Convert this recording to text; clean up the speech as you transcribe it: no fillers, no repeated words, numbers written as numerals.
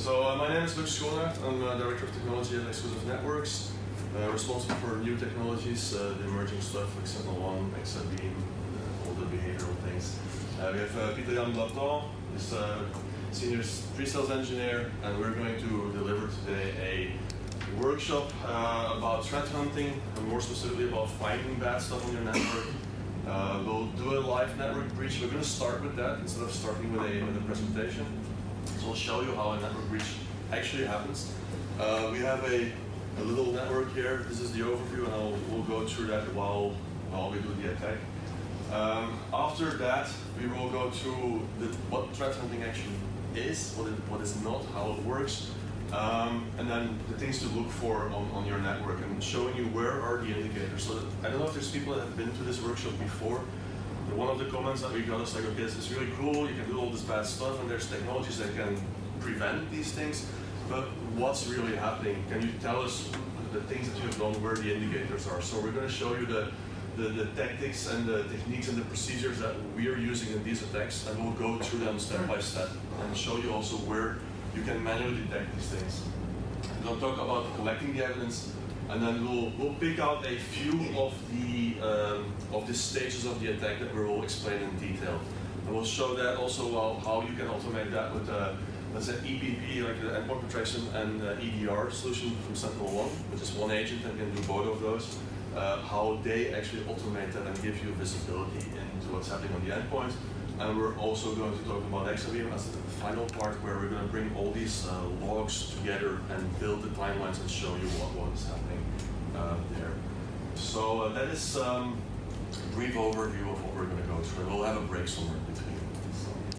So my name is Luc Schoonaert. I'm Director of Technology at Exclusive Networks, responsible for new technologies, the emerging stuff like SentinelOne, Exabeam, all the behavioral things. We have Peter Jan Blaton, he's a senior pre-sales engineer, and we're going to deliver today a workshop about threat hunting, and more specifically about finding bad stuff on your network. We'll do a live network breach. We're going to start with that instead of starting with a presentation. So we'll show you how a network breach actually happens. We have a little network here. This is the overview, and we'll go through that while we do the attack. After that, we will go through what threat hunting actually is, what is not, how it works, and then the things to look for on your network, and showing you where are the indicators. So that, I don't know if there's people that have been to this workshop before. One of the comments that we got is like, okay, this is really cool, you can do all this bad stuff, and there's technologies that can prevent these things, but what's really happening? Can you tell us the things that you have done, where the indicators are? So we're going to show you the tactics and the techniques and the procedures that we are using in these attacks, and we'll go through them step by step and show you also where you can manually detect these things. We're going to talk about collecting the evidence, and then we'll pick out a few of the stages of the attack that we will explain in detail. And we'll show that also how you can automate that with let's say EPP, like the endpoint protection, and EDR solution from SentinelOne, which is one agent that can do both of those. How they actually automate that and give you visibility into what's happening on the endpoint. And we're also going to talk about Exabeam as the final part, where we're going to bring all these logs together and build the timelines and show you what is happening there. So that is a brief overview of what we're going to go through. We'll have a break somewhere in between.